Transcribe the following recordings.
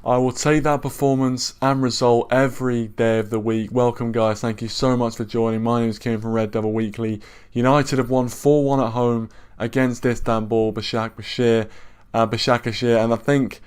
I will take that performance and result every day of the week. Welcome, guys. Thank you so much for joining. My name is Kim from Red Devil Weekly. United have won 4-1 at home against Istanbul Başakşehir, and I think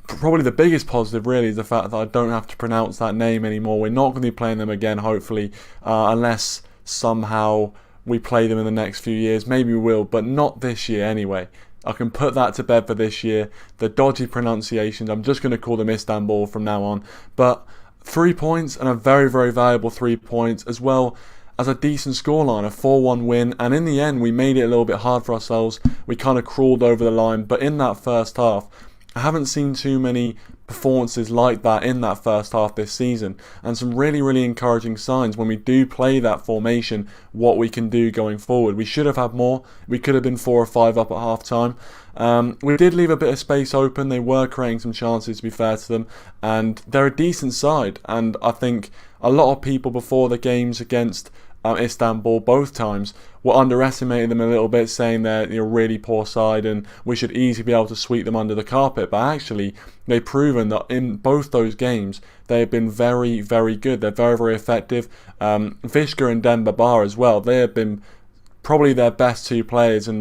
probably the biggest positive really is the fact that I don't have to pronounce that name anymore. We're not going to be playing them again, hopefully, unless somehow we play them in the next few years. Maybe we will, but not this year anyway. I can put that to bed for this year. The dodgy pronunciations, I'm just going to call them Istanbul from now on. But 3 points, and a very, very valuable 3 points, as well as a decent scoreline, a 4-1 win. And in the end, we made it a little bit hard for ourselves. We kind of crawled over the line. But in that first half, I haven't seen too many performances like that in that first half this season, and some really, really encouraging signs when we do play that formation, what we can do going forward. We should have had more. We could have been 4 or 5 up at half time. We did leave a bit of space open. They were creating some chances, to be fair to them, and they're a decent side. And I think a lot of people before the games against Istanbul both times were underestimating them a little bit, saying they're a really poor side and we should easily be able to sweep them under the carpet. But actually, they've proven that in both those games they have been very, very good. They're very, very effective. Vishka and Demba Ba as well. They have been probably their best 2 players in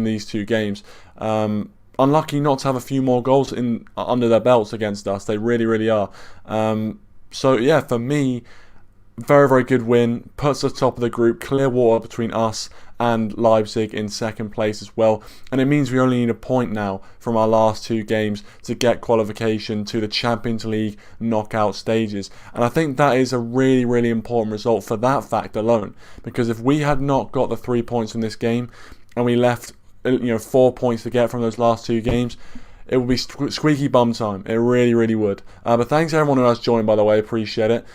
these 2 games. Unlucky not to have a few more goals under their belts against us. They really, really are. So yeah, for me, very, very good win, puts us top of the group, clear water between us and Leipzig in second place as well. And it means we only need a point now from our last 2 games to get qualification to the Champions League knockout stages. And I think that is a really, really important result for that fact alone. Because if we had not got the 3 points in this game and we left 4 points to get from those last 2 games, it would be squeaky bum time. It really, really would. But thanks everyone who has joined, by the way. Appreciate it.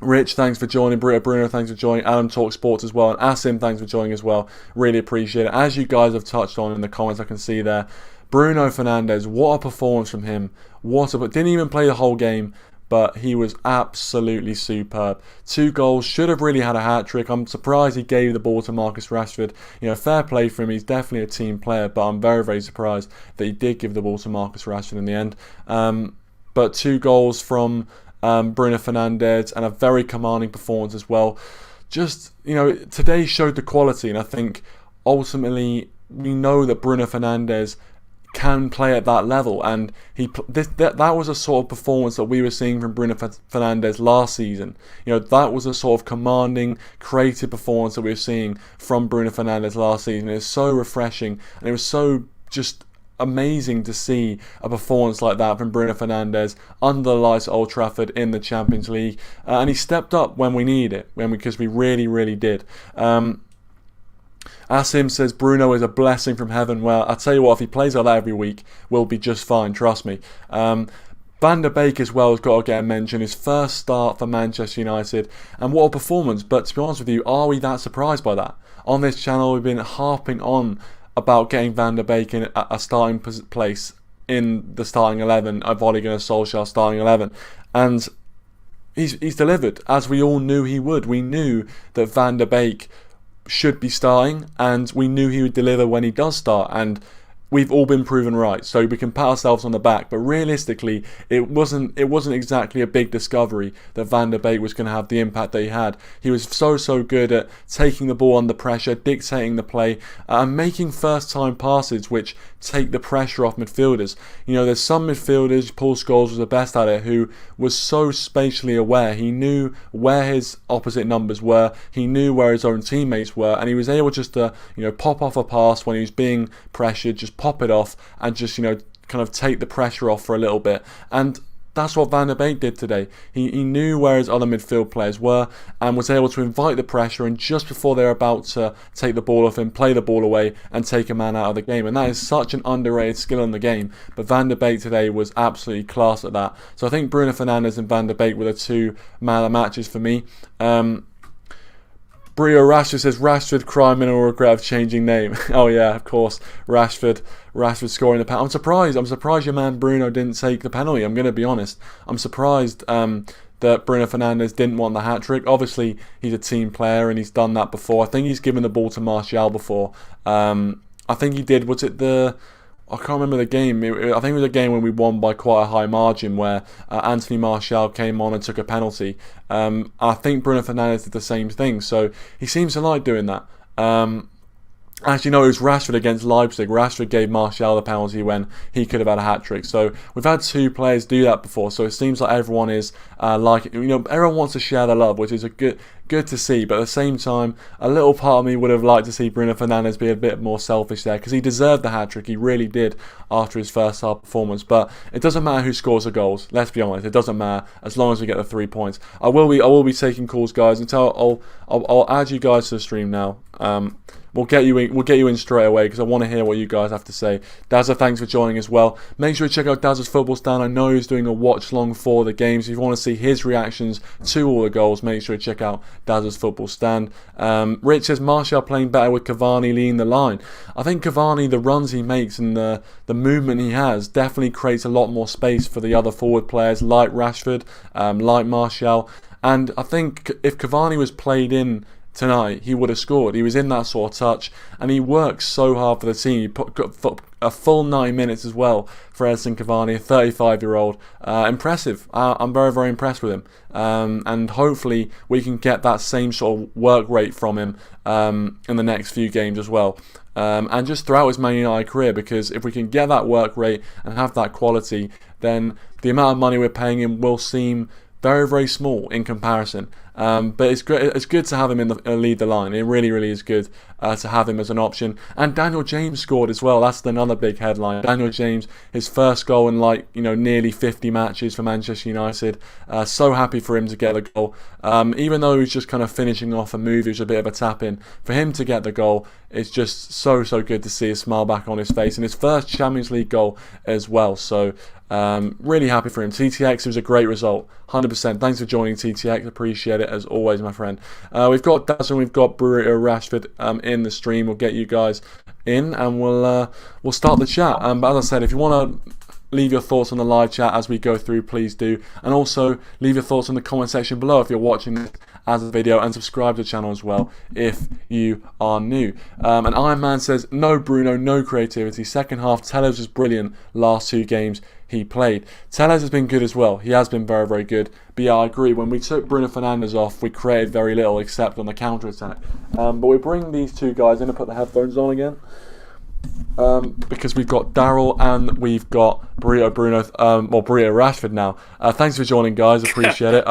Rich, thanks for joining. Bruno, thanks for joining. Adam Talk Sports as well. And Asim, thanks for joining as well. Really appreciate it. As you guys have touched on in the comments, I can see there. Bruno Fernandes, what a performance from him. Didn't even play the whole game, but he was absolutely superb. 2 goals, should have really had a hat-trick. I'm surprised he gave the ball to Marcus Rashford. Fair play for him. He's definitely a team player, but I'm very, very surprised that he did give the ball to Marcus Rashford in the end. But 2 goals from Bruno Fernandes, and a very commanding performance as well. Just, today showed the quality, and I think ultimately we know that Bruno Fernandes can play at that level, and that was a sort of performance that we were seeing from Bruno Fernandes last season. That was a sort of commanding, creative performance that we were seeing from Bruno Fernandes last season. It was so refreshing, and it was so just amazing to see a performance like that from Bruno Fernandes under the lights at Old Trafford in the Champions League, and he stepped up when we needed it, because we really, really did. Asim says Bruno is a blessing from heaven. Well, I tell you what, if he plays like that every week, we'll be just fine, trust me. Van der Beek as well has got to get a mention. His first start for Manchester United, and what a performance. But to be honest with you, are we that surprised by that? On this channel, we've been harping on about getting Van der Beek in a starting place in the starting 11 of Ole Gunnar Solskjaer's starting 11, and he's delivered, as we all knew he would. We knew that Van der Beek should be starting, and we knew he would deliver when he does start, and we've all been proven right, so we can pat ourselves on the back. But realistically, it wasn't exactly a big discovery that Van der Beek was going to have the impact that he had. He was so good at taking the ball under pressure, dictating the play, and making first-time passes which take the pressure off midfielders. There's some midfielders, Paul Scholes was the best at it, who was so spatially aware. He knew where his opposite numbers were, he knew where his own teammates were, and he was able just to pop off a pass when he was being pressured, just pop it off and just kind of take the pressure off for a little bit. And that's what Van der Beek did today. He knew where his other midfield players were and was able to invite the pressure, and just before they're about to take the ball off him, play the ball away and take a man out of the game. And that is such an underrated skill in the game. But Van der Beek today was absolutely class at that. So I think Bruno Fernandes and Van der Beek were the 2 man of the matches for me. Brio Rashford says Rashford crime and will regret of changing name. Oh yeah, of course, Rashford scoring the penalty. I'm surprised your man Bruno didn't take the penalty. I'm going to be honest. I'm surprised that Bruno Fernandes didn't want the hat-trick. Obviously, he's a team player and he's done that before. I think he's given the ball to Martial before. I think he did. Was it the I can't remember the game. I think it was a game when we won by quite a high margin where Anthony Martial came on and took a penalty. I think Bruno Fernandes did the same thing, so he seems to like doing that. Actually, no, it was Rashford against Leipzig. Rashford gave Martial the penalty when he could have had a hat-trick. So we've had 2 players do that before. So it seems like everyone is everyone wants to share the love, which is good to see. But at the same time, a little part of me would have liked to see Bruno Fernandes be a bit more selfish there, because he deserved the hat-trick. He really did after his first half performance. But it doesn't matter who scores the goals. Let's be honest, it doesn't matter as long as we get the 3 points. I will be taking calls, guys. Until I'll add you guys to the stream now. We'll get you in straight away, because I want to hear what you guys have to say. Dazza, thanks for joining as well. Make sure you check out Dazza's Football Stand. I know he's doing a watch long for the games. If you want to see his reactions to all the goals, make sure you check out Dazza's Football Stand. Rich says Martial playing better with Cavani leading the line. I think Cavani, the runs he makes and the movement he has, definitely creates a lot more space for the other forward players like Rashford, like Martial. And I think if Cavani was played in tonight, he would have scored. He was in that sort of touch, and he works so hard for the team. He put a full 90 minutes as well for Edison Cavani, a 35-year-old. Impressive. I'm very, very impressed with him. And hopefully we can get that same sort of work rate from him in the next few games as well. And just throughout his Man United career, because if we can get that work rate and have that quality, then the amount of money we're paying him will seem very, very small in comparison. But it's good to have him in lead the line. It really, really is good to have him as an option. And Daniel James scored as well. That's another big headline. Daniel James, his first goal in nearly 50 matches for Manchester United. So happy for him to get the goal. Even though he's just kind of finishing off a move, it was a bit of a tap in. For him to get the goal, it's just so good to see a smile back on his face. And his first Champions League goal as well. So really happy for him. TTX was a great result, 100%. Thanks for joining, TTX. Appreciate it as always, my friend. We've got Daz and we've got Bruno Rashford in the stream. We'll get you guys in and we'll start the chat. But as I said, if you want to leave your thoughts on the live chat as we go through, please do. And also leave your thoughts in the comment section below if you're watching this as a video, and subscribe to the channel as well if you are new. And Iron Man says, no Bruno, no creativity. Second half, Tellez was brilliant. Last 2 games he played. Tellez has been good as well. He has been very, very good. But yeah, I agree. When we took Bruno Fernandes off, we created very little except on the counter-attack. But we bring these 2 guys in and put the headphones on again. Because we've got Daryl and we've got Brio Rashford now. Thanks for joining, guys. Appreciate it.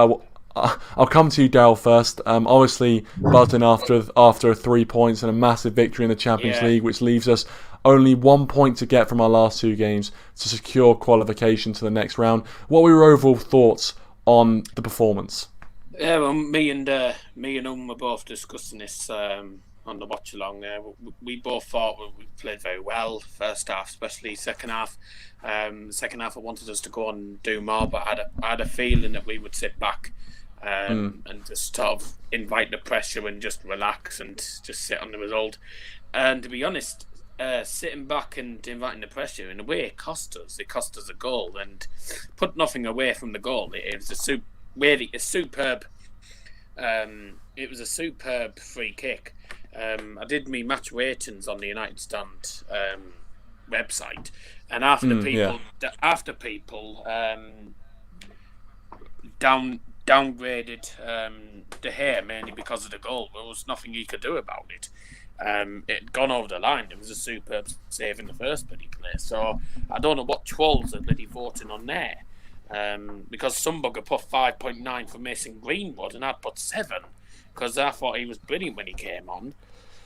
I'll come to you, Daryl, first. Obviously, buzzing after 3 points and a massive victory in the Champions League, which leaves us only 1 point to get from our last 2 games to secure qualification to the next round. What were your overall thoughts on the performance? Yeah, well, me and were both discussing this on the watch along. We both thought we played very well first half, especially second half. Second half, I wanted us to go on and do more, but I had a feeling that we would sit back and just sort of invite the pressure and just relax and just sit on the result. And to be honest, sitting back and inviting the pressure, in a way, it cost us. It cost us a goal, and put nothing away from the goal. It was a superb. It was a superb free kick. I did me match ratings on the United Stand website, and after people downgraded De Gea mainly because of the goal. There was nothing he could do about it. It had gone over the line. It was a superb save in the first bloody place. So I don't know what trolls are bloody voting on there. Because some bugger put 5.9 for Mason Greenwood and I'd put 7 because I thought he was brilliant when he came on.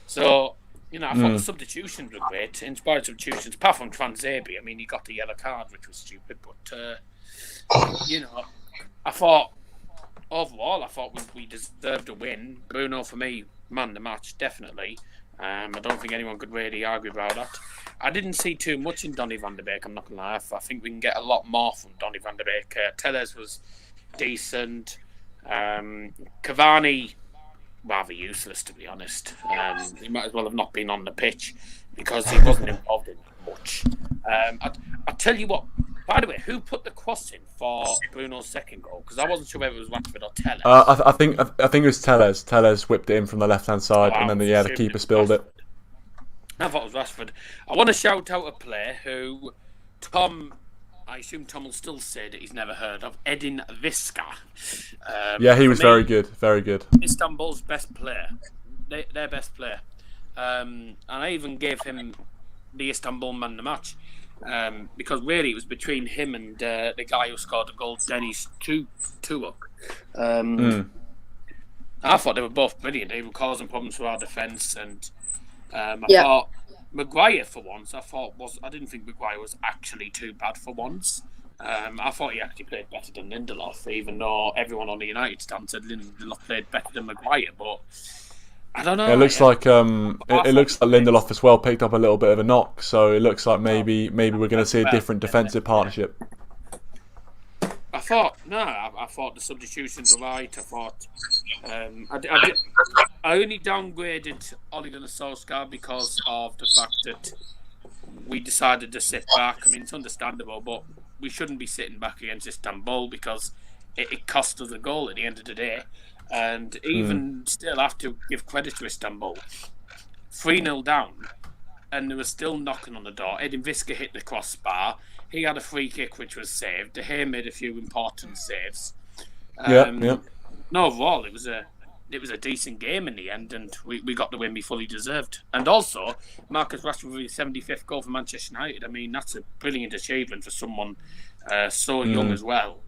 So, I thought the substitutions were great. Inspired substitutions, apart from Transabi. I mean, he got the yellow card, which was stupid. But, I thought, overall, we deserved a win. Bruno, for me, man the match, definitely. I don't think anyone could really argue about that. I didn't see too much in Donny van de Beek, I'm not going to lie. I think we can get a lot more from Donny van de Beek. Tellez was decent. Cavani, rather useless, to be honest. He might as well have not been on the pitch because he wasn't involved in much. I'll tell you what, by the way, who put the cross in for Bruno's second goal? Because I wasn't sure whether it was Rashford or Tellez. I think it was Tellez. Tellez whipped it in from the left-hand side, and then the keeper spilled it. I thought it was Rashford. I want to shout out a player who I assume Tom will still say that he's never heard of, Edin Visca. Yeah, he was very good, very good. Istanbul's best player, their best player. And I even gave him the Istanbul man of the match. Because really it was between him and the guy who scored the goal, Dennis Tuuk. I thought they were both brilliant. They were causing problems for our defence, and I thought Maguire for once. I didn't think Maguire was actually too bad for once. I thought he actually played better than Lindelof, even though everyone on the United stand said Lindelof played better than Maguire. But I don't know. It looks like it looks like Lindelof as well picked up a little bit of a knock, so it looks like maybe we're going to see a different defensive partnership. I thought the substitutions were right. I thought I only downgraded Ole Gunnar Solskjaer because of the fact that we decided to sit back. I mean, it's understandable, but we shouldn't be sitting back against Istanbul because it cost us a goal at the end of the day. And even still, I have to give credit to Istanbul. 3-0 down, and they were still knocking on the door. Edin Visca hit the crossbar. He had a free kick which was saved. De Gea made a few important saves. No, overall, it was a decent game in the end, and we got the win we fully deserved. And also, Marcus Rashford with his 75th goal for Manchester United. I mean, that's a brilliant achievement for someone so young as well.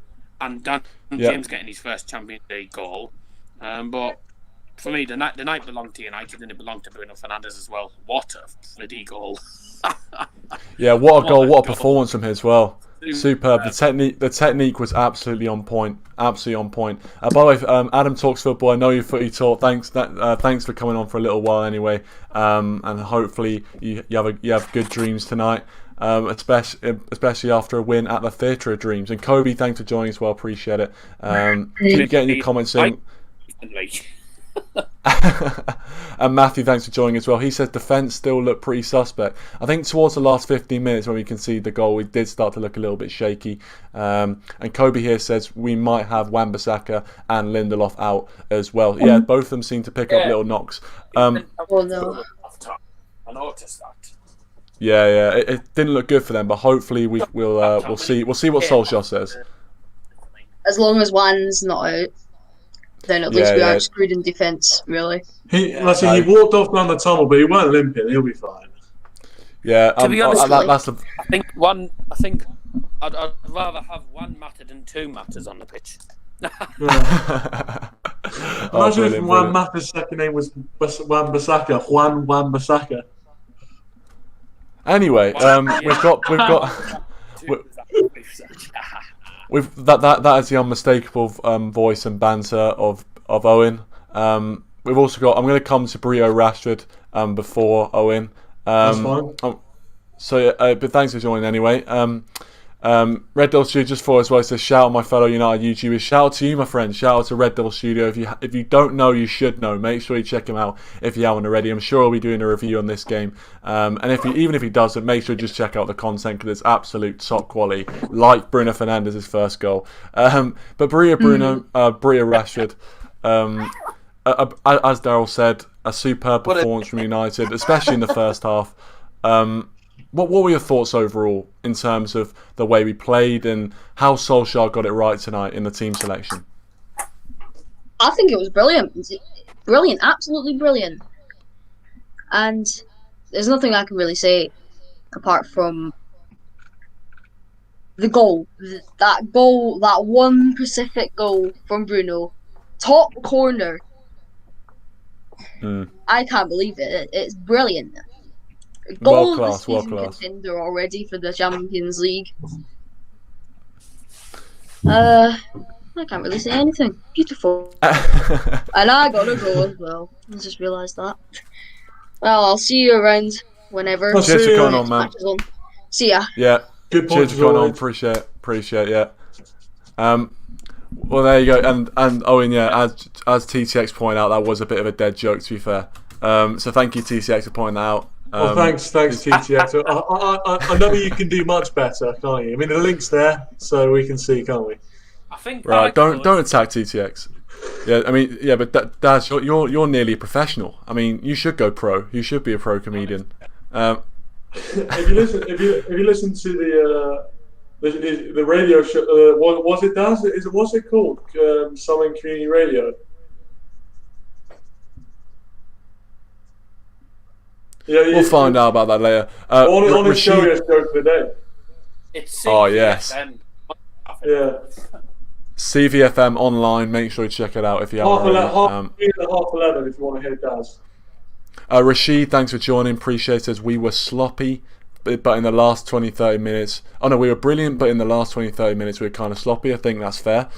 And Dan James getting his first Champions League goal. But for me, the night belonged to United, and it belonged to Bruno Fernandes as well. What a bloody goal! Yeah, what a goal! What a performance from him as well. Superb. The technique was absolutely on point. Absolutely on point. By the way, Adam talks football. I know you footy talk. Thanks for coming on for a little while anyway. And hopefully you have good dreams tonight. Especially after a win at the Theatre of Dreams. And Kobe, thanks for joining as well. Appreciate it. Keep getting your comments in. And Matthew, thanks for joining as well. He says defence still looked pretty suspect. I think towards the last 15 minutes when we conceded the goal, we did start to look a little bit shaky. And Kobe here says we might have Wan-Bissaka and Lindelof out as well. Yeah, both of them seem to pick up little knocks. I noticed that. Yeah, it didn't look good for them, but hopefully we'll see what Solskjaer says. As long as Wan's not out, then at least we aren't screwed in defence, really. He walked off down the tunnel, but he weren't limping. He'll be fine. Yeah, to be honest, that's I think I'd rather have one matter than two matters on the pitch. Imagine if Juan Mata's second name was Wan-Bissaka. Wan-Bissaka. Anyway, that is the unmistakable voice and banter of Owen. We've also got. I'm going to come to Bruno Rashford before Owen. That's fine. But thanks for joining anyway. Red Devil Studio just for as well says shout out my fellow United YouTubers. Shout out to you, my friend. Shout out to Red Devil Studio. If you don't know, you should know. Make sure you check him out if you haven't already. I'm sure he'll be doing a review on this game. And even if he doesn't, make sure you just check out the content because it's absolute top quality, like Bruno Fernandes' first goal. But Bruno Rashford, as Daryl said, a superb performance from United, especially in the first half. What were your thoughts overall in terms of the way we played and how Solskjaer got it right tonight in the team selection? I think it was brilliant. Brilliant, absolutely brilliant. And there's nothing I can really say apart from the goal. That one Pacific goal from Bruno. Top corner. I can't believe it. It's brilliant. Goal of the season contender already for the Champions League. I can't really say anything. Beautiful. And I gotta go as well. I just realised that. Well, I'll see you around whenever. Cheers for coming on, man. See ya. Yeah. Good Cheers for coming on. Appreciate it. Well, there you go. And Owen, as TTX pointed out, that was a bit of a dead joke, to be fair. So thank you, TTX, for pointing that out. Thanks, TTX. I know you can do much better, can't you? I mean, the link's there, so we can see, can't we? I think. Right, don't attack TTX. Yeah, I mean, but Daz, you're nearly a professional. I mean, you should go pro. You should be a pro comedian. If you listen to the radio show, what was it? What's it called? Something Community Radio. Yeah, we'll find out about that later. On his show, he has joke of the day. It's yes. Yeah. CVFM online. Make sure you check it out if you haven't already. Half 11 if you want to hear Daz. Rashid, thanks for joining. Appreciate it. Says we were sloppy, but in the last 20-30 minutes, we were brilliant, but in the last 20-30 minutes we were kind of sloppy. I think that's fair.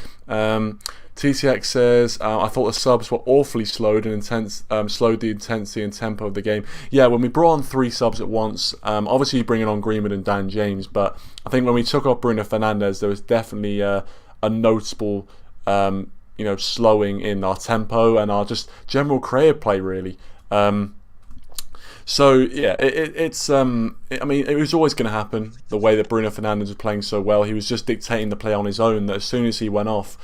TCX says, I thought the subs were awfully slowed the intensity and tempo of the game. Yeah, when we brought on 3 subs at once, obviously bringing on Greenwood and Dan James, but I think when we took off Bruno Fernandes, there was definitely a noticeable, slowing in our tempo and our just general creative play, really. So yeah, it was always going to happen. The way that Bruno Fernandes was playing so well, he was just dictating the play on his own. That as soon as he went off,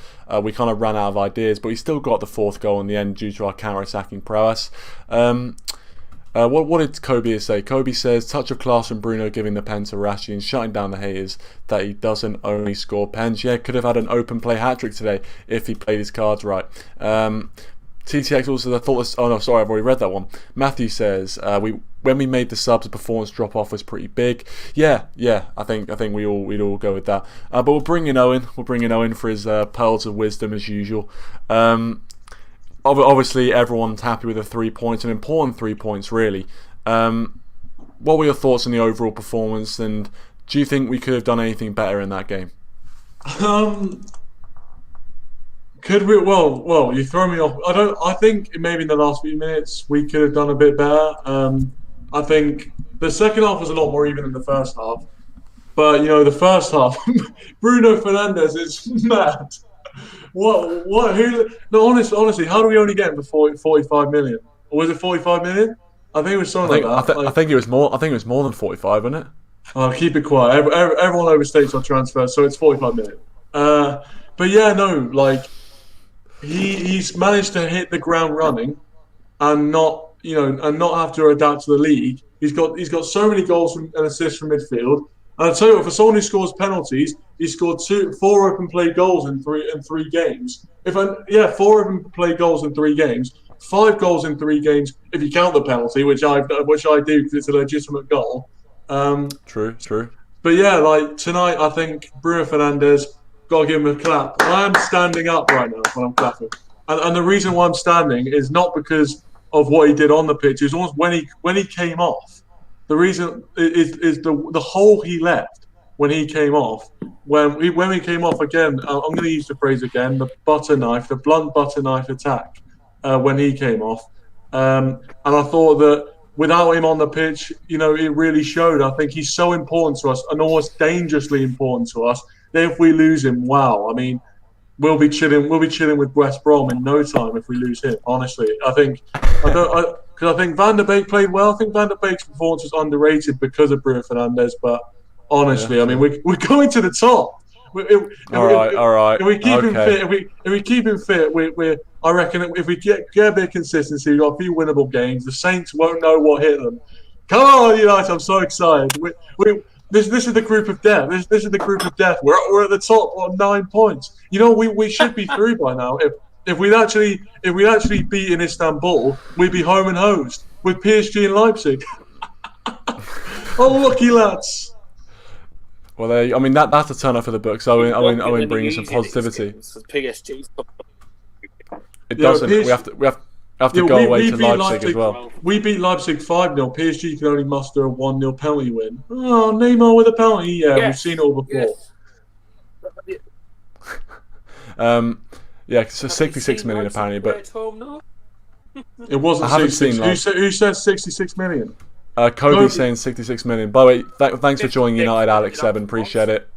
we kind of ran out of ideas. But he still got the 4th goal in the end due to our counter-attacking prowess. What did Kobe say? Kobe says, touch of class from Bruno giving the pen to Rashi and shutting down the haters that he doesn't only score pens. Yeah, could have had an open play hat-trick today if he played his cards right. TTX also, I thought this, oh no, sorry, I've already read that one. Matthew says, when we made the subs, the performance drop off was pretty big. Yeah, I think we'd all go with that. But we'll bring in Owen. We'll bring in Owen for his pearls of wisdom as usual. Obviously, everyone's happy with the 3 points, an important 3 points, really. What were your thoughts on the overall performance, and do you think we could have done anything better in that game? Could we? Well, you throw me off. I think maybe in the last few minutes we could have done a bit better. I think the second half was a lot more even than the first half. But the first half, Bruno Fernandes is mad. What? Who? No, honestly, how do we only get him for 45 million? Or was it 45 million? I think it was something like that. I think it was more. I think it was more than 45, wasn't it? Oh, keep it quiet. Everyone overstates our transfer, so it's 45 million. But yeah, no, he's managed to hit the ground running, and not have to adapt to the league. He's got so many goals and assists from midfield. And I'll tell you what, for someone who scores penalties, he scored 4 open play goals in three games. 4 open play goals in 3 games, 5 goals in 3 games if you count the penalty, which I do because it's a legitimate goal. True. But yeah, tonight I think Bruno Fernandes, got to give him a clap. I am standing up right now when I'm clapping, and the reason why I'm standing is not because of what he did on the pitch. It's almost when he came off. The reason is the hole he left when he came off. When we came off again, I'm going to use the phrase again: the blunt butter knife attack. When he came off, and I thought that without him on the pitch, it really showed. I think he's so important to us, and almost dangerously important to us. That if we lose him, wow! I mean, we'll be chilling with West Brom in no time if we lose him. Honestly, I think Van der Beek played well. I think Van der Beek's performance was underrated because of Bruno Fernandes. But honestly, I mean, we're going to the top. All right. If we keep him fit, if we keep him fit, I reckon if we get a bit of consistency, we've got a few winnable games. The Saints won't know what hit them. Come on, United! I'm so excited. This is the group of death. This is the group of death. We're at the top on 9 points. We should be through by now. If we'd actually beat in Istanbul, we'd be home and hosed with PSG and Leipzig. Oh, lucky lads! Well, that's a turn up for the books. Owen bringing some positivity. PSG. It doesn't. We have to go away to Leipzig as well. We beat Leipzig 5-0. PSG can only muster a 1-0 penalty win. Oh, Neymar with a penalty. Yeah, yes. We've seen it all before. Yes. So 66 million apparently, but it wasn't. I haven't seen. Who says 66 million? Kobe saying 66 million. By the way, thanks for joining United, Alex 7. Appreciate it.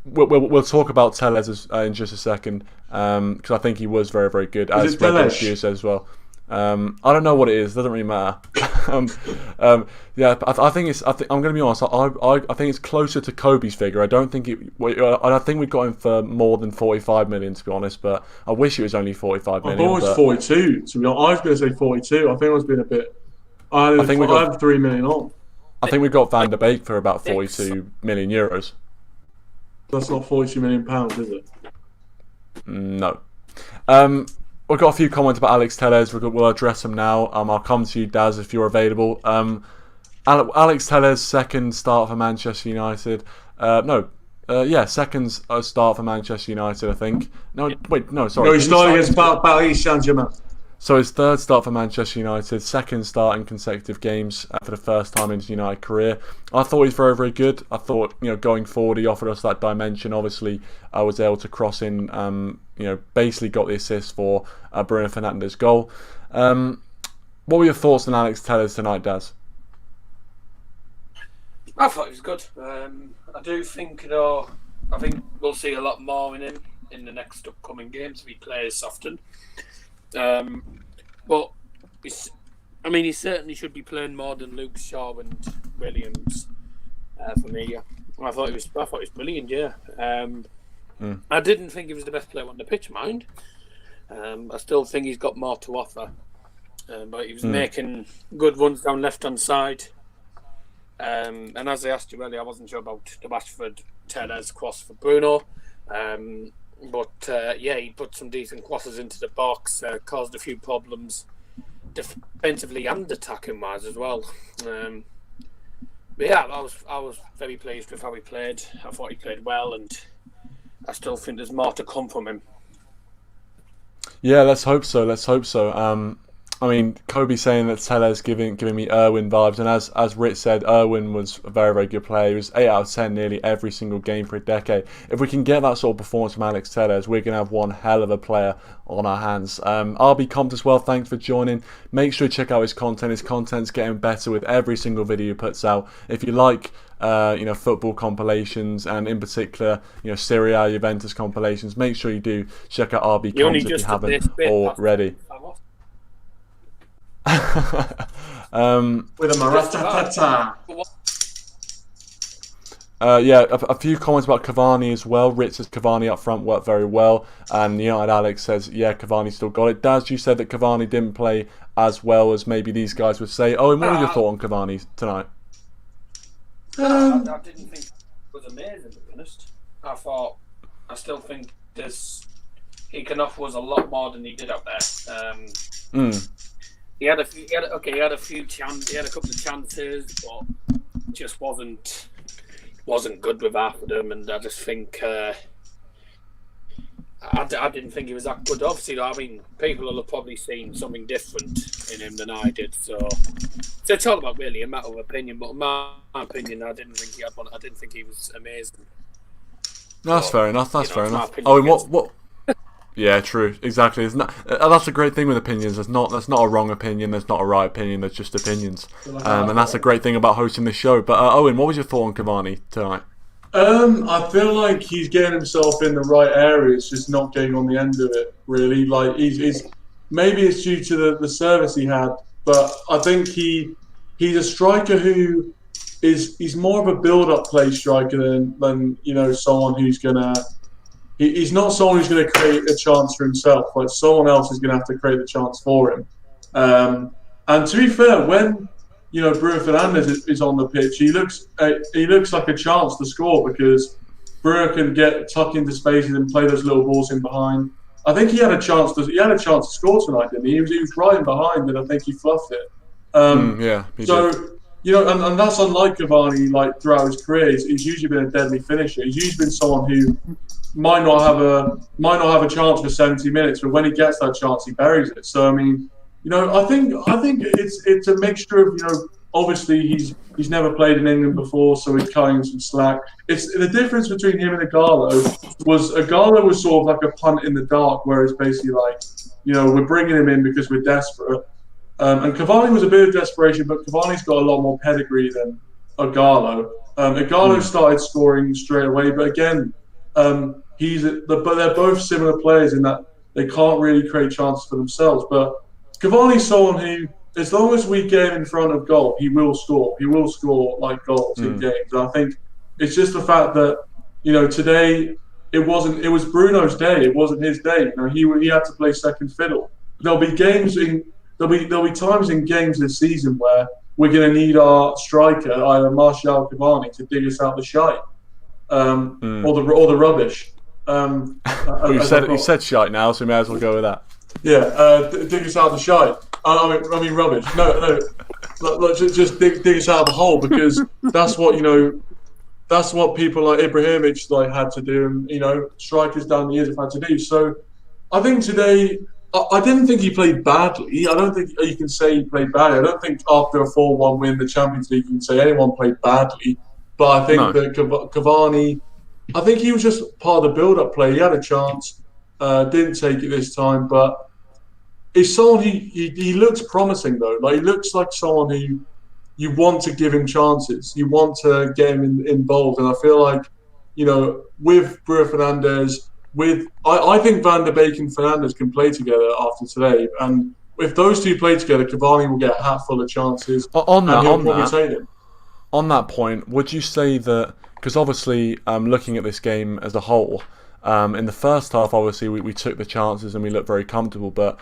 We'll talk about Tellez in just a second because I think he was very, very good, as Red says as well. I don't know what it is. Doesn't really matter. I think I'm going to be honest. I think it's closer to Kobe's figure. I don't think I think we got him for more than 45 million, to be honest. But I wish it was only 45 million. I thought it was 42. To be honest, I was going to say 42. I think it was been a bit. I think we had 3 million on. I think we got Van der Beek for about 42 million euros. That's not £42 million, is it? No. We've got a few comments about Alex Telles. We'll address them now. I'll come to you, Daz, if you're available. Alex Telles, second start for Manchester United. Second start for Manchester United, I think. No, sorry. No, he started against Paris Saint-Germain. So his third start for Manchester United, second start in consecutive games for the first time in his United career. I thought he was very, very good. I thought, going forward, he offered us that dimension. Obviously, I was able to cross in, basically got the assist for Bruno Fernandes' goal. What were your thoughts on Alex Telles tonight, Daz? I thought he was good. I do think, I think we'll see a lot more in him in the next upcoming games if he plays often. But he certainly should be playing more than Luke Shaw and Williams. For me, I thought he was brilliant. Yeah, I didn't think he was the best player on the pitch, mind. I still think he's got more to offer. But he was making good runs down left-hand side. And as I asked you earlier, I wasn't sure about the Rashford Telles cross for Bruno. But he put some decent crosses into the box, caused a few problems defensively and attacking wise as well. But yeah, I was very pleased with how he played. I thought he played well, and I still think there's more to come from him. Yeah, let's hope so. Kobe saying that Telles giving me Irwin vibes, and as Rich said, Irwin was a very, very good player. He was 8 out of 10 nearly every single game for a decade. If we can get that sort of performance from Alex Telles, we're going to have one hell of a player on our hands. RB Compt as well, thanks for joining. Make sure you check out his content. His content's getting better with every single video he puts out. If you like football compilations, and in particular, Serie A, Juventus compilations, make sure you do check out RB Compt if you haven't already. With a maratata. A few comments about Cavani as well. Rich says Cavani up front worked very well, and United Alex says Cavani still got it. Daz, you said that Cavani didn't play as well as maybe these guys would say. Owen, what was your thought on Cavani tonight? I didn't think it was amazing, to be honest. I still think he can offer us a lot more than he did out there. He had a couple of chances, but just wasn't good with half of them. And I just think I didn't think he was that good. Obviously, people will have probably seen something different in him than I did. So it's all about really a matter of opinion. But in my opinion, I didn't think he had one. I didn't think he was amazing. No, that's fair enough. What? Yeah, true. Exactly. That's a great thing with opinions. That's not a wrong opinion. There's not a right opinion. There's just opinions, and that's a great thing about hosting this show. But Owen, what was your thought on Cavani tonight? I feel like he's getting himself in the right areas, just not getting on the end of it. Really, like he's maybe it's due to the service he had, but I think he's a striker who he's more of a build-up play striker than someone who's gonna. He's not someone who's going to create a chance for himself. Like someone else is going to have to create the chance for him. And to be fair, when Bruno Fernandes is on the pitch, he looks like a chance to score because Bruno can tuck into spaces and play those little balls in behind. I think he had a chance to score tonight, didn't he? He was right in behind, and I think he fluffed it. He did. And that's unlike Cavani. Like throughout his career, he's usually been a deadly finisher. He's usually been someone who might not have a chance for 70 minutes, but when he gets that chance, he buries it. So I think it's a mixture of obviously he's never played in England before, so he's cutting him some slack. It's the difference between him and Ighalo was sort of like a punt in the dark, where it's basically like we're bringing him in because we're desperate. And Cavani was a bit of desperation, but Cavani's got a lot more pedigree than Ighalo. Ighalo started scoring straight away, but again, but they're both similar players in that they can't really create chances for themselves. But Cavani's someone who, as long as we get him in front of goal, he will score. He will score like goals in games. And I think it's just the fact that today it was Bruno's day. It wasn't his day. He had to play second fiddle. There'll be times in games this season where we're going to need our striker, either Martial or Cavani, to dig us out the shite or the rubbish. Well, you said shite now, so we may as well go with that. Yeah, dig us out the shite. I mean rubbish. No. Just dig us out of the hole, because that's what that's what people like Ibrahimovic had to do, and strikers down the years have had to do. So I think today, I didn't think he played badly. I don't think you can say he played badly. I don't think after a 4-1 win in the Champions League you can say anyone played badly. But I think that Cavani, I think he was just part of the build-up play. He had a chance, didn't take it this time, but it's someone he looks promising though. Like, he looks like someone who you want to give him chances. You want to get him involved. And I feel like, with Bruno Fernandes, I think Van der Beek and Fernandes can play together after today. And if those two play together, Cavani will get a hat full of chances. On that point, would you say that, because obviously looking at this game as a whole, in the first half, obviously we took the chances and we looked very comfortable, but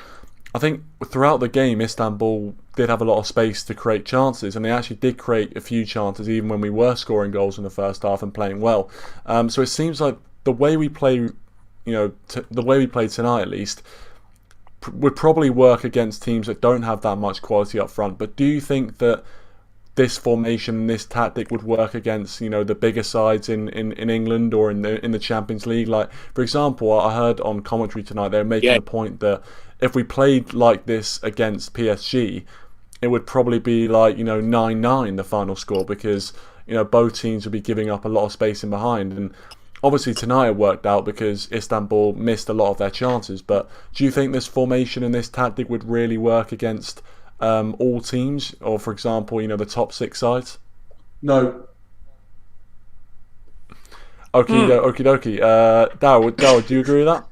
I think throughout the game, Istanbul did have a lot of space to create chances, and they actually did create a few chances even when we were scoring goals in the first half and playing well. So it seems like the way we play, the way we played tonight at least, would probably work against teams that don't have that much quality up front. But do you think that this formation, this tactic would work against, the bigger sides in England or in the Champions League? Like, for example, I heard on commentary tonight they were making the point that if we played like this against PSG, it would probably be like 9-9 the final score, because both teams would be giving up a lot of space in behind. And obviously tonight it worked out because Istanbul missed a lot of their chances. But do you think this formation and this tactic would really work against all teams, or for example, the top 6 sides? No. Okie dokie. Darryl, do you agree with that?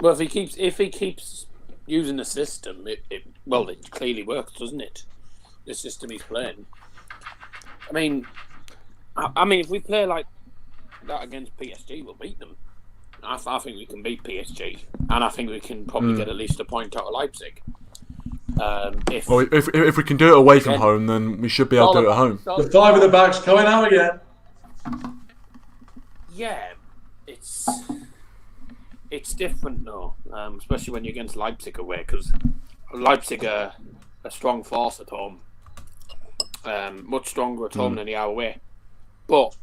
Well, if he keeps using the system, it clearly works, doesn't it? The system he's playing. I mean, if we play like that against PSG, we'll beat them. I think we can beat PSG, and I think we can probably get at least a point out of Leipzig. If we can do it away from home, then we should be able to do it at home. The 5 at the back's coming out again. Yeah, it's different though, especially when you're against Leipzig away, because Leipzig are a strong force at home, much stronger at home than they are away. But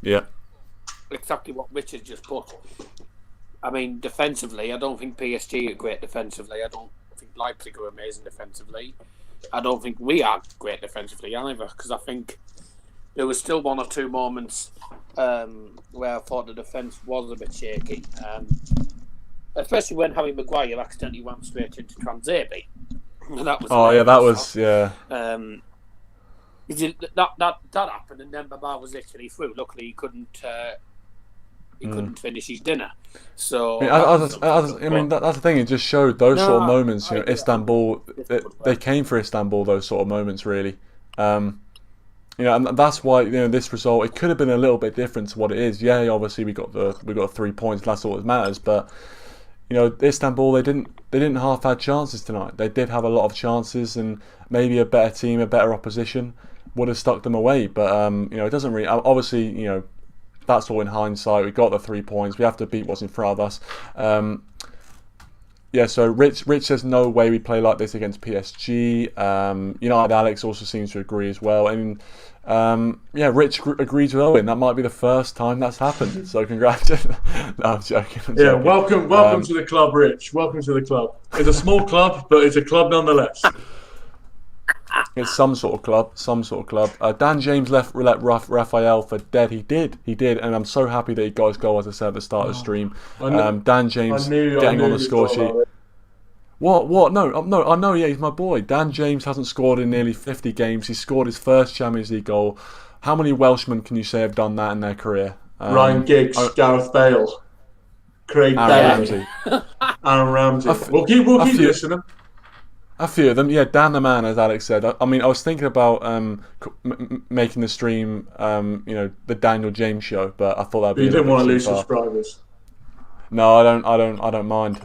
exactly what Richard just put. I mean, defensively, I don't think PSG are great defensively. I don't think Leipzig are amazing defensively. I don't think we are great defensively either, because I think there was still 1 or 2 moments where I thought the defence was a bit shaky. Especially when Harry Maguire accidentally went straight into Transabi. That was that happened, and then Baba was literally through. Luckily, he couldn't finish his dinner. So that's the thing. It just showed those sort of moments. Istanbul, they came for Istanbul. Those sort of moments, really. And that's why this result, it could have been a little bit different to what it is. Yeah, obviously we got 3 points. That's all that matters. But Istanbul, they didn't half had chances tonight. They did have a lot of chances, and maybe a better team, a better opposition would have stuck them away. But it doesn't really. Obviously, that's all in hindsight. We got the 3 points. We have to beat what's in front of us. So Rich says no way we play like this against PSG. United Alex also seems to agree as well. And Rich agrees with Owen. That might be the first time that's happened. So congratulations. No, I'm joking. Welcome to the club, Rich. Welcome to the club. It's a small club, but it's a club nonetheless. It's some sort of club. Dan James let Raphael for dead. He did, and I'm so happy that he got his goal, as I said at the start of the stream. Dan James getting on the score sheet. What? No, I know. Yeah, he's my boy. Dan James hasn't scored in nearly 50 games. He scored his first Champions League goal. How many Welshmen can you say have done that in their career? Ryan Giggs, Gareth Bale, Craig Ramsey, Aaron Ramsey. We'll keep listening. A few of them, yeah. Dan the man, as Alex said. I was thinking about making the stream, the Daniel James show, but I thought that'd be. You didn't want to lose subscribers. No, I don't mind.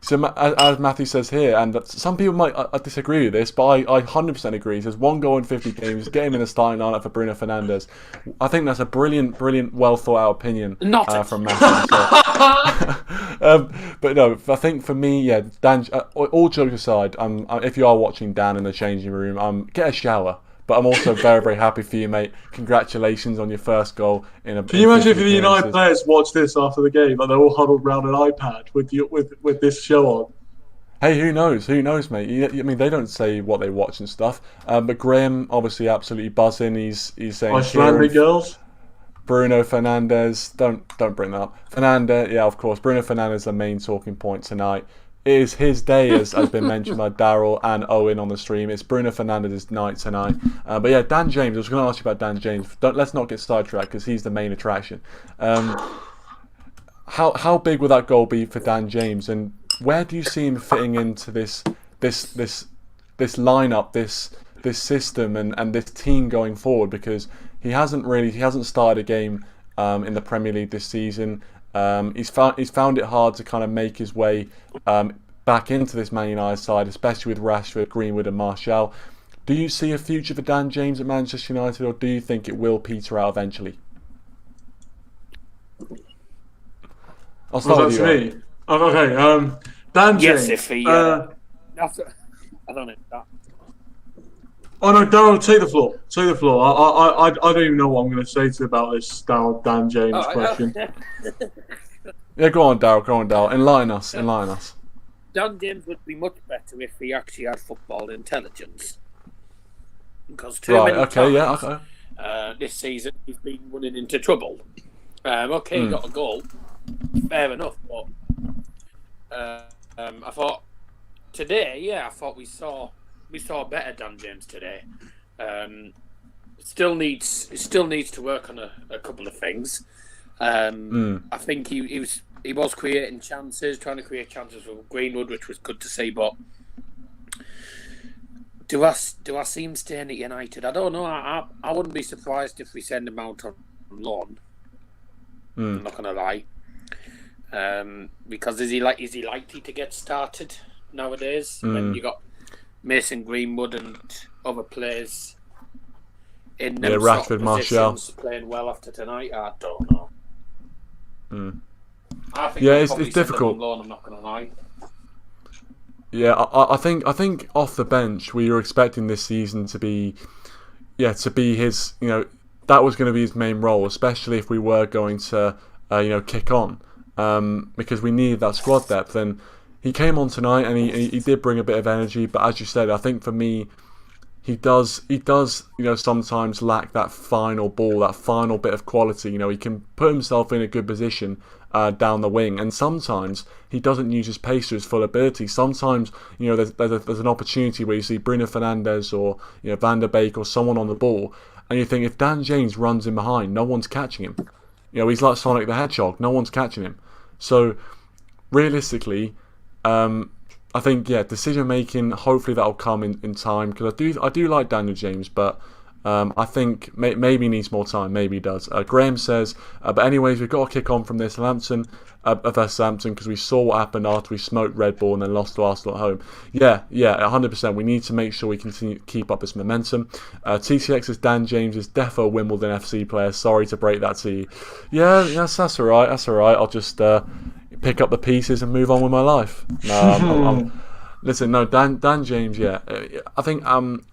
So as Matthew says here, and some people might disagree with this, but I 100% agree. He says 1 goal in 50 games, get him in the starting lineup for Bruno Fernandes. I think that's a brilliant, well thought out opinion from Matthew. But no, I think for me, yeah, Dan. All jokes aside, if you are watching Dan in the changing room, get a shower. But I'm also very, very happy for you, mate. Congratulations on your first goal in a. Can you imagine if the United players watch this after the game and they're all huddled around an iPad with this show on? Hey, who knows? Who knows, mate? I mean, they don't say what they watch and stuff. But Graham, obviously, absolutely buzzing. He's saying Icelandic girls. Bruno Fernandes. Don't bring that up. Fernandes, yeah, of course. Bruno Fernandes, the main talking point tonight. It is his day, as has been mentioned by Daryl and Owen on the stream. It's Bruno Fernandes' night tonight. But yeah, Dan James. I was going to ask you about Dan James. Let's not get sidetracked because he's the main attraction. How big will that goal be for Dan James, and where do you see him fitting into this lineup, this system, and this team going forward? Because he hasn't started a game in the Premier League this season. He's found it hard to kind of make his way back into this Man United side, especially with Rashford, Greenwood and Martial. Do you see a future for Dan James at Manchester United, or do you think it will peter out eventually? I'll start with you. Me. Oh, okay. Dan James. Yes, if he. I don't know that. Oh no, Darryl, take the floor. Take the floor. I don't even know what I'm going to say to you about this Dan James question. Yeah, go on, Darryl. Enlighten us. Dan James would be much better if he actually had football intelligence. Because this season he's been running into trouble. He got a goal, fair enough. But I thought today, we saw better Dan James today. Still needs to work on a couple of things. I think he was creating chances, trying to create chances for Greenwood, which was good to see. But do I see him staying at United? I don't know. I wouldn't be surprised if we send him out on loan. I'm not gonna lie. Because is he likely to get started nowadays? When you got Mason Greenwood and other players in them Rashford, Martial playing well after tonight. I don't know. I think it's difficult. Loan, I'm not going to lie. Yeah, I think off the bench we were expecting this season to be his. That was going to be his main role, especially if we were going to kick on, because we needed that squad depth. And he came on tonight and he did bring a bit of energy, but as you said, I think for me, he does sometimes lack that final ball, that final bit of quality. He can put himself in a good position down the wing, and sometimes he doesn't use his pace to his full ability. Sometimes there's an opportunity where you see Bruno Fernandes or Van der Beek or someone on the ball, and you think if Dan James runs in behind, no one's catching him. He's like Sonic the Hedgehog, no one's catching him. So realistically, I think decision making. Hopefully that'll come in time, because I do like Daniel James, but I think maybe he needs more time. Maybe he does. Graham says, but anyways, we've got to kick on from this Southampton versus Southampton, because we saw what happened after we smoked Red Bull and then lost to Arsenal at home. Yeah, 100%. We need to make sure we continue to keep up this momentum. TCX says Dan James is defo Wimbledon FC player. Sorry to break that to you. Yeah, that's all right. I'll just pick up the pieces and move on with my life. Listen, no, Dan James, I think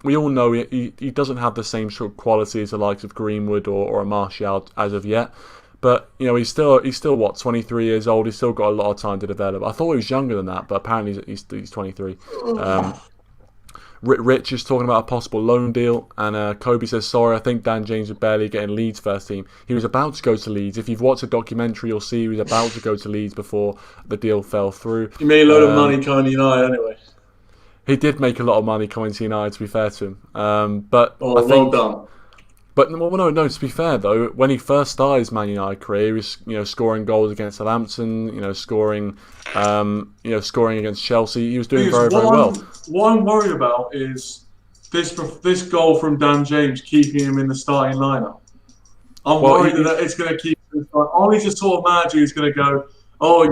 we all know he doesn't have the same sort of quality as the likes of Greenwood or a Martial as of yet, but he's still what, 23 years old. He's still got a lot of time to develop. I thought he was younger than that, but apparently he's 23. Rich is talking about a possible loan deal, and Kobe says, sorry, I think Dan James would barely get in Leeds first team. He was about to go to Leeds. If you've watched a documentary, you'll see he was about to go to Leeds before the deal fell through. He made a lot of money coming to United anyway. He did make a lot of money coming to United, to be fair to him. But I think, well done. But no. To be fair though, when he first started his Man United career, he was scoring goals against Southampton, scoring against Chelsea. He was doing very well. What I'm worried about is this goal from Dan James keeping him in the starting lineup. I'm worried that it's going to keep him. Only just sort of manager who's going to go, Oh,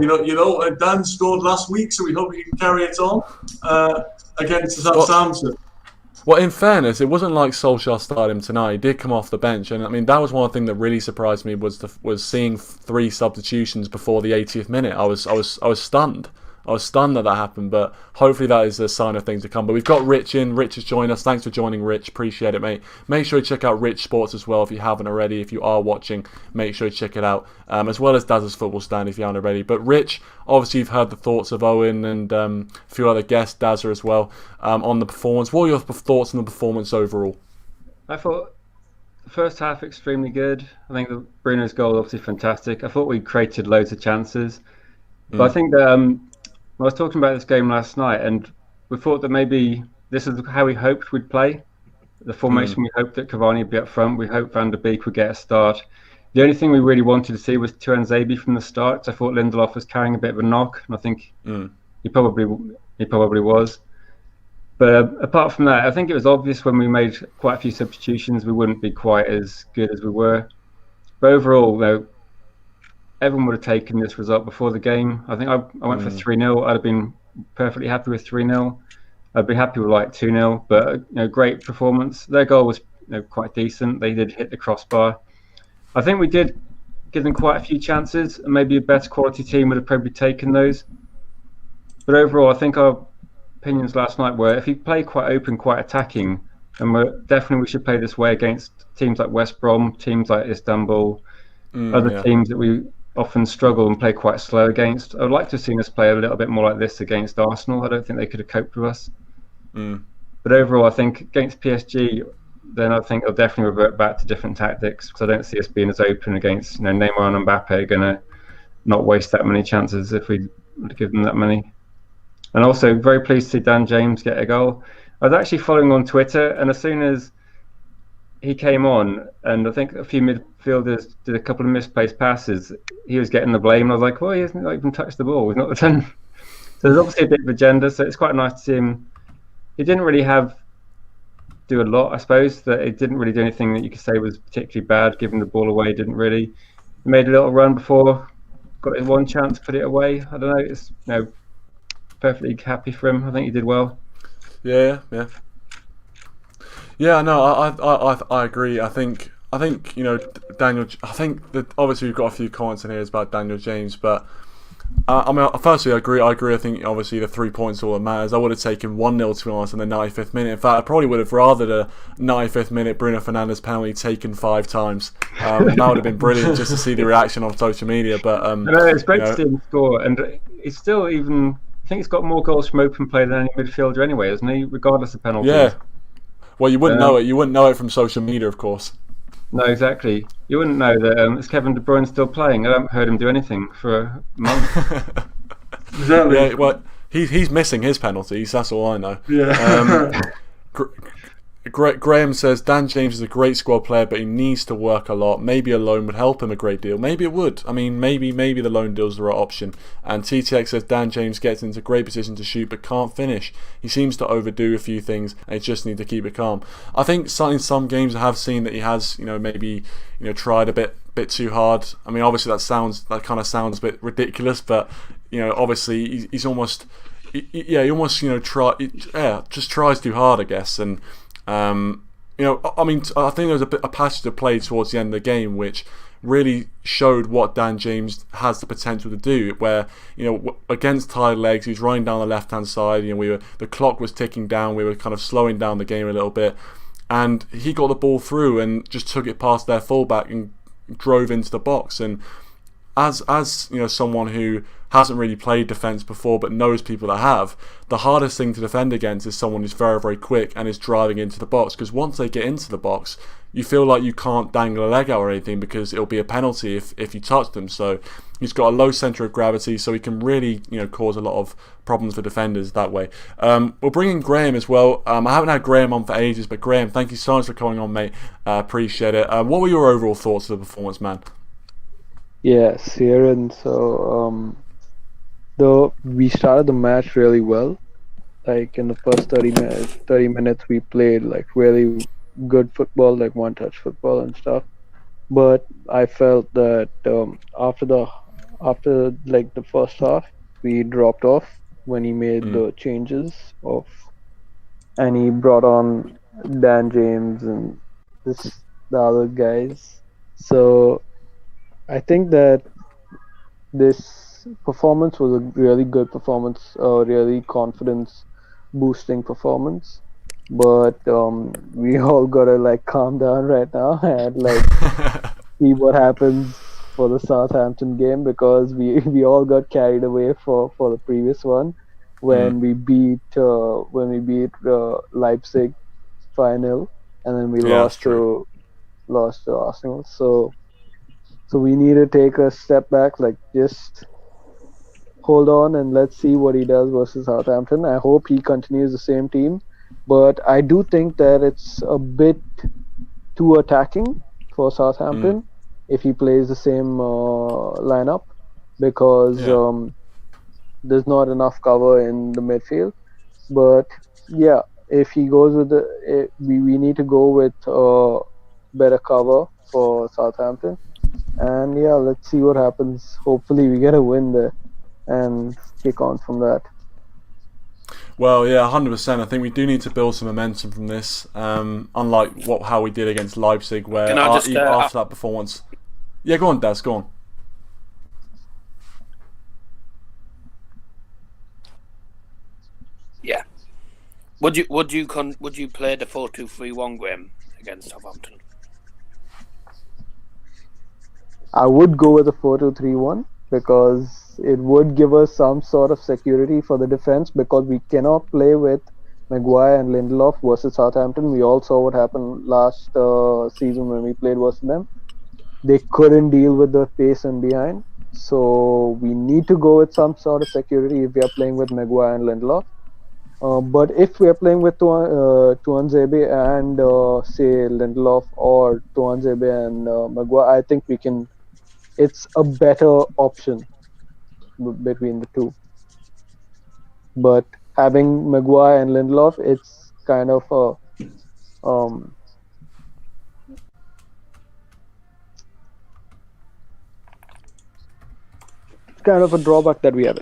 Dan scored last week, so we hope he can carry it on against Southampton. Well, in fairness, it wasn't like Solskjaer started him tonight. He did come off the bench, and I mean that was one thing that really surprised me was seeing 3 substitutions before the 80th minute. I was stunned. I was stunned that happened, but hopefully that is a sign of things to come. But we've got Rich in. Rich has joined us. Thanks for joining, Rich. Appreciate it, mate. Make sure you check out Rich Sports as well if you haven't already. If you are watching, make sure you check it out, as well as Daz's Football Stand if you haven't already. But Rich, obviously you've heard the thoughts of Owen and a few other guests, Dazza as well, on the performance. What are your thoughts on the performance overall? I thought the first half extremely good. I think Bruno's goal obviously fantastic. I thought we created loads of chances. But I think that I was talking about this game last night, and we thought that maybe this is how we hoped we'd play. The formation, we hoped that Cavani would be up front. We hoped Van der Beek would get a start. The only thing we really wanted to see was Tuanzebe from the start. I thought Lindelof was carrying a bit of a knock, and I think he probably was. But apart from that, I think it was obvious when we made quite a few substitutions we wouldn't be quite as good as we were. But overall, though, everyone would have taken this result before the game. I think I went for 3-0. I'd have been perfectly happy with 3-0. I'd be happy with like 2-0. But great performance. Their goal was quite decent. They did hit the crossbar. I think we did give them quite a few chances, and maybe a better quality team would have probably taken those. But overall, I think our opinions last night were if you play quite open, quite attacking, and definitely we should play this way against teams like West Brom, teams like Istanbul, other teams that we often struggle and play quite slow against. I would like to have seen us play a little bit more like this against Arsenal. I don't think they could have coped with us. But overall, I think against PSG, then I think they'll definitely revert back to different tactics, because I don't see us being as open against Neymar and Mbappe are going to not waste that many chances if we give them that many. And also very pleased to see Dan James get a goal. I was actually following on Twitter, and as soon as he came on, and I think a few midfielders did a couple of misplaced passes, he was getting the blame. And I was like, well, he hasn't even touched the ball. He's not done. So there's obviously a bit of agenda. So it's quite nice to see him. He didn't really do a lot, I suppose. That it didn't really do anything that you could say was particularly bad. Giving the ball away didn't really. He made a little run before, got his one chance, put it away. I don't know. It's perfectly happy for him. I think he did well. Yeah. No, I agree. I think Daniel. I think that obviously we've got a few comments in here about Daniel James, but I mean, firstly, I agree. I think obviously the 3 points all that matters. I would have taken 1-0 to be honest in the 95th minute. In fact, I probably would have rather the 95th minute Bruno Fernandes penalty taken 5 times. That would have been brilliant just to see the reaction on social media. But I know, it's great to see him score, and he's still even. I think he's got more goals from open play than any midfielder anyway, hasn't he? Regardless of penalties. Yeah. Well, you wouldn't know it. You wouldn't know it from social media, of course. No, exactly. You wouldn't know that is Kevin De Bruyne still playing. I haven't heard him do anything for a month. Exactly. Yeah, well, he's missing his penalties. That's all I know. Yeah. Graham says Dan James is a great squad player, but he needs to work a lot. Maybe a loan would help him a great deal. Maybe it would. I mean, maybe the loan deal's the right option. And TTX says Dan James gets into great position to shoot, but can't finish. He seems to overdo a few things, and he just needs to keep it calm. I think in some games I have seen that he has, maybe tried a bit too hard. I mean, obviously that kind of sounds a bit ridiculous, but obviously he's almost, he almost just tries too hard, I guess. And I mean, I think there was a passage of play towards the end of the game which really showed what Dan James has the potential to do. Where against tired legs, he was running down the left-hand side. The clock was ticking down. We were kind of slowing down the game a little bit, and he got the ball through and just took it past their fullback and drove into the box. And as someone who hasn't really played defence before but knows people that have, the hardest thing to defend against is someone who's very, very quick and is driving into the box, because once they get into the box you feel like you can't dangle a leg out or anything because it'll be a penalty if you touch them. So he's got a low centre of gravity, so he can really cause a lot of problems for defenders that way. We'll bring in Graham as well. I haven't had Graham on for ages, but Graham, thank you so much for coming on, mate. Appreciate it. What were your overall thoughts of the performance, man? Yes, Aaron. So though we started the match really well. Like in the first 30 minutes we played like really good football, like one-touch football and stuff. But I felt that after the after like the first half, we dropped off when he made the changes of, and he brought on Dan James and the other guys. So I think that this performance was a really good performance, a really confidence boosting performance. But we all gotta like calm down right now and like see what happens for the Southampton game, because we all got carried away for the previous one when we beat Leipzig 5-0, and then we lost to Arsenal. So we need to take a step back, like just hold on and let's see what he does versus Southampton. I hope he continues the same team, but I do think that it's a bit too attacking for Southampton if he plays the same lineup, because there's not enough cover in the midfield. But yeah, if he goes with we need to go with better cover for Southampton, and yeah, let's see what happens. Hopefully we get a win there and kick on from that. Well, yeah, 100%. I think we do need to build some momentum from this, unlike how we did against Leipzig, where after that performance. Yeah, go on, Daz. Go on. Yeah. Would you play the 4-2-3-1, Graham, against Southampton? I would go with a 4-2-3-1 because it would give us some sort of security for the defense, because we cannot play with Maguire and Lindelof versus Southampton. We all saw what happened last season when we played versus them. They couldn't deal with the pace and behind. So we need to go with some sort of security if we are playing with Maguire and Lindelof. But if we are playing with Tuanzebe and say Lindelof, or Tuanzebe and Maguire, I think we can. It's a better option between the two. But having Maguire and Lindelof, it's kind of a drawback that we have.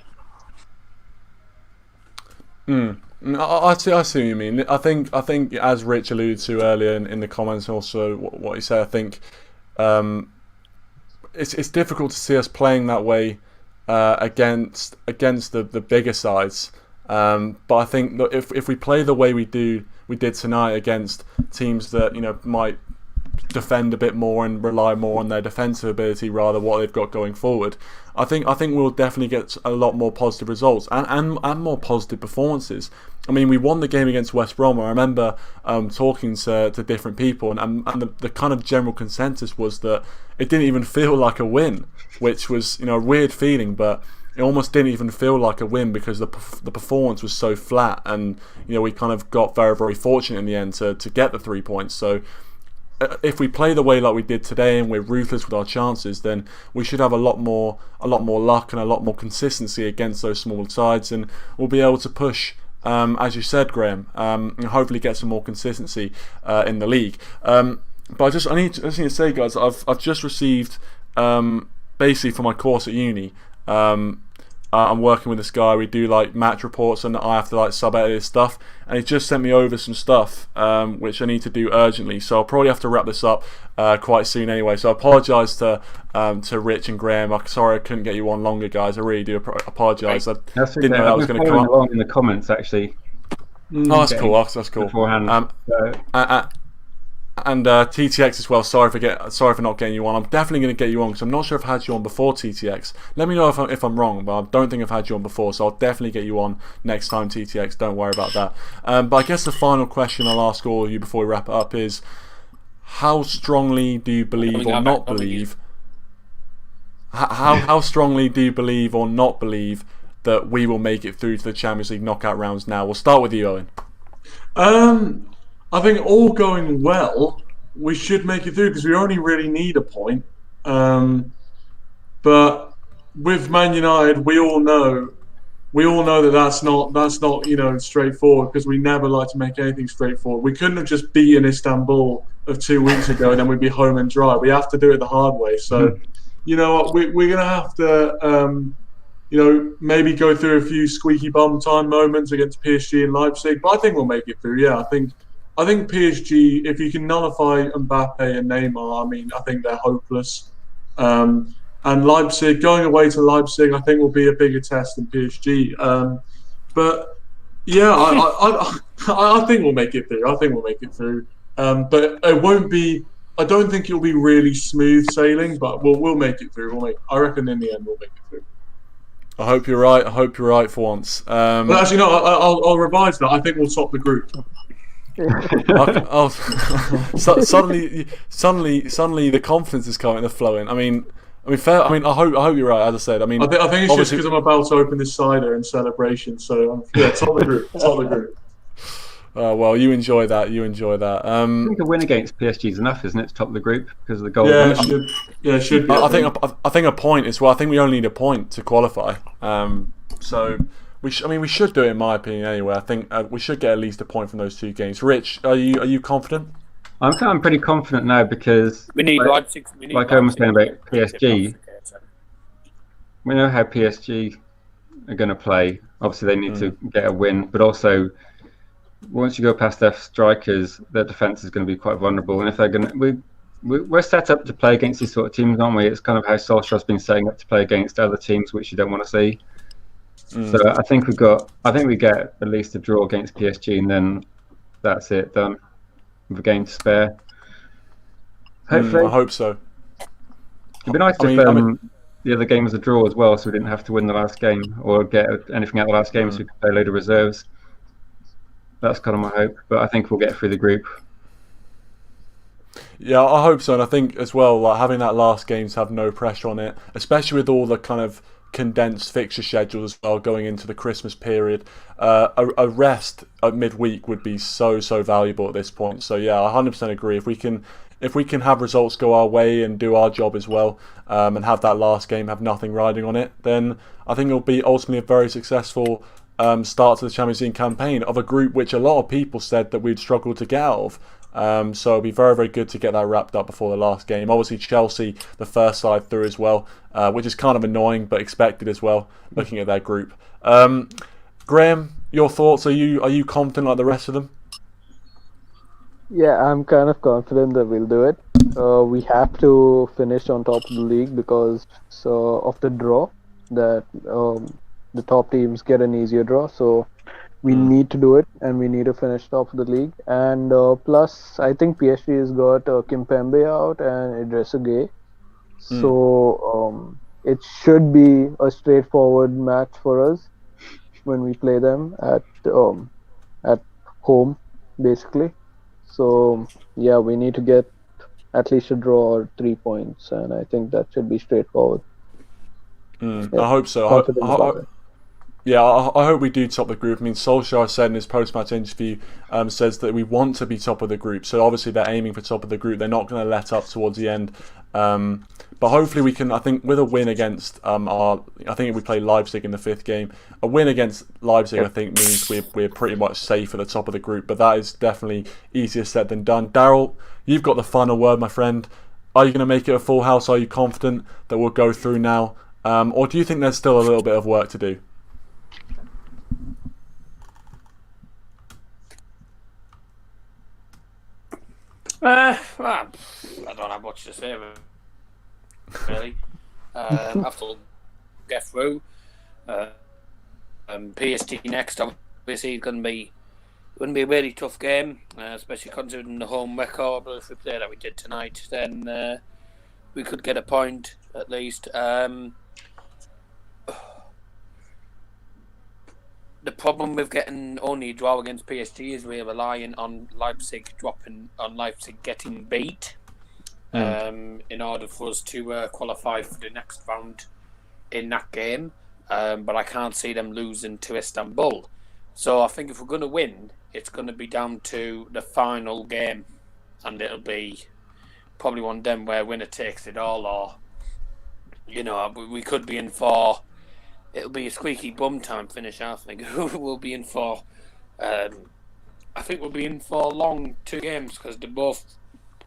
I see what you mean. I think as Rich alluded to earlier in the comments, and also what he said, I think it's difficult to see us playing that way against the bigger sides. But I think that if we play the way we did tonight against teams that might defend a bit more and rely more on their defensive ability rather than what they've got going forward, I think we'll definitely get a lot more positive results and more positive performances. I mean, we won the game against West Brom. I remember talking to different people, and the kind of general consensus was that it didn't even feel like a win, which was a weird feeling, but it almost didn't even feel like a win because the performance was so flat, and we kind of got very, very fortunate in the end to get the 3 points. So if we play the way like we did today and we're ruthless with our chances, then we should have a lot more luck and a lot more consistency against those small sides, and we'll be able to push, as you said, Graham, and hopefully get some more consistency in the league. But I just need to say, guys, I've just received basically for my course at uni. I'm working with this guy. We do like match reports, and I have to like sub-edit his stuff. And he just sent me over some stuff which I need to do urgently. So I'll probably have to wrap this up quite soon anyway. So I apologise to Rich and Graham. I'm sorry I couldn't get you on longer, guys. I really do apologise. I didn't know that was going to come up in the comments actually. Oh, that's cool. That's cool. Beforehand. And TTX as well. Sorry for not getting you on. I'm definitely going to get you on because I'm not sure if I've had you on before, TTX. Let me know if I'm wrong, but I don't think I've had you on before, so I'll definitely get you on next time, TTX. Don't worry about that. But I guess the final question I'll ask all of you before we wrap it up is, how strongly do you believe or not believe? How strongly do you believe or not believe that we will make it through to the Champions League knockout rounds now? We'll start with you, Owen. I think all going well, we should make it through because we only really need a point. But with Man United, we all know that that's not straightforward, because we never like to make anything straightforward. We couldn't have just beaten Istanbul of 2 weeks ago and then we'd be home and dry. We have to do it the hard way. So you know what, we're going to have to, maybe go through a few squeaky bum time moments against PSG and Leipzig, but I think we'll make it through. Yeah, I think PSG, if you can nullify Mbappe and Neymar, I mean, I think they're hopeless. And Leipzig, going away to Leipzig, I think will be a bigger test than PSG. But yeah, I think we'll make it through. I think we'll make it through. But it won't be. I don't think it'll be really smooth sailing, but we'll make it through. I reckon in the end we'll make it through. I hope you're right. I hope you're right for once. But actually, no. I'll revise that. I think we'll top the group. Suddenly, the confidence is coming, the flowing. I mean, fair. I mean, I hope you're right. As I said, I mean, I think it's just because I'm about to open this cider in celebration. So yeah, top the group. Top the group. Well, you enjoy that. You enjoy that. I think a win against PSG is enough, isn't it, to top the group because of the goal? Yeah, it should be. I think a point as well. I think we only need a point to qualify. So we should do it in my opinion anyway. I think we should get at least a point from those two games. Rich, are you confident? I'm pretty confident now because we need Leipzig. Like I was saying about PSG, we know how PSG are going to play. Obviously, they need to get a win, but also once you go past their strikers, their defence is going to be quite vulnerable. And if they're going to, we're set up to play against these sort of teams, aren't we? It's kind of how Solskjaer's been setting up to play against other teams, which you don't want to see. So I think we get at least a draw against PSG, and then that's it, done. With a game to spare. Hopefully, I hope so. It'd be nice if the other game was a draw as well, so we didn't have to win the last game or get anything out of the last game, so we could play a load of reserves. That's kind of my hope, but I think we'll get through the group. Yeah, I hope so, and I think as well, like having that last game to have no pressure on it, especially with all the kind of condensed fixture schedules as well going into the Christmas period. A rest at midweek would be so valuable at this point. So yeah, I 100% agree. If we can have results go our way and do our job as well, and have that last game have nothing riding on it, then I think it'll be ultimately a very successful start to the Champions League campaign of a group which a lot of people said that we'd struggle to get out of. So it'll be very good to get that wrapped up before the last game. Obviously Chelsea, the first side through as well, which is kind of annoying but expected as well, looking at their group. Graham, your thoughts? Are you confident like the rest of them? Yeah, I'm kind of confident that we'll do it. We have to finish on top of the league because of the draw that the top teams get an easier draw. So we need to do it, and we need to finish top of the league. And plus, I think PSG has got Kimpembe out and Idrissa Gueye. So it should be a straightforward match for us when we play them at home, basically. So yeah, we need to get at least a draw or 3 points, and I think that should be straightforward. Yeah, I hope so. I hope we do top the group. I mean, Solskjaer said in his post-match interview, says that we want to be top of the group. So obviously they're aiming for top of the group. They're not going to let up towards the end. But hopefully we can, I think, with a win against I think we play Leipzig in the 5th game. A win against Leipzig, I think, means we're pretty much safe at the top of the group. But that is definitely easier said than done. Daryl, you've got the final word, my friend. Are you going to make it a full house? Are you confident that we'll go through now? Or do you think there's still a little bit of work to do? Well, I don't have much to say, really. After get through, PSG next, obviously, is going to be a really tough game, especially considering the home record. But if we play that we did tonight, then we could get a point at least. The problem with getting only a draw against PSG is we're relying on Leipzig getting beat in order for us to qualify for the next round in that game. But I can't see them losing to Istanbul. So I think if we're going to win, it's going to be down to the final game, and it'll be probably one of them where winner takes it all, or we could be in for. It'll be a squeaky bum time finish. I think we'll be in for. I think we'll be in for long 2 games because they're both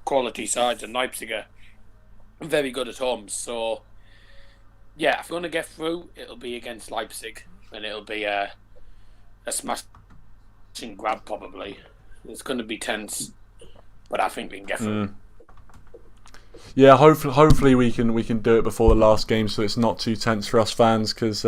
quality sides, and Leipzig are very good at home. So, yeah, if we're going to get through, it'll be against Leipzig, and it'll be a smashing grab probably. It's going to be tense, but I think we can get through. Yeah, hopefully we can do it before the last game, so it's not too tense for us fans, because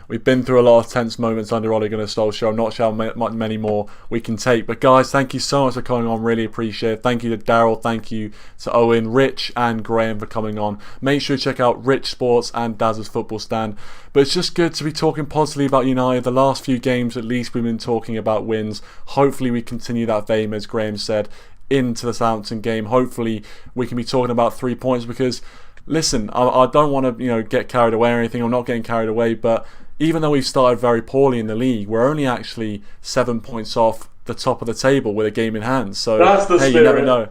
we've been through a lot of tense moments under Ole Gunnar Solskjaer. I'm not sure how many more we can take. But guys, thank you so much for coming on. Really appreciate it. Thank you to Daryl, thank you to Owen, Rich, and Graham for coming on. Make sure to check out Rich Sports and Daz's Football Stand. But it's just good to be talking positively about United. The last few games, at least, we've been talking about wins. Hopefully, we continue that vein, as Graham said, into the Southampton game. Hopefully we can be talking about 3 points, because listen, I don't want to get carried away or anything. I'm not getting carried away, but even though we've started very poorly in the league, we're only actually 7 points off the top of the table with a game in hand. So that's the spirit. You never know.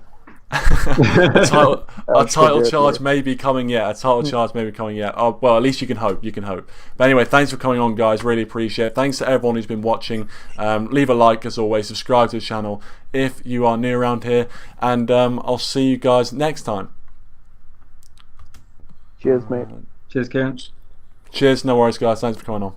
a title charge may be coming yet. Oh, well, at least you can hope. But anyway, thanks for coming on, guys. Really appreciate it. Thanks to everyone who's been watching. Leave a like as always. Subscribe to the channel if you are new around here, and I'll see you guys next time. Cheers, mate. Cheers, Kieran. Cheers. No worries, guys. Thanks for coming on.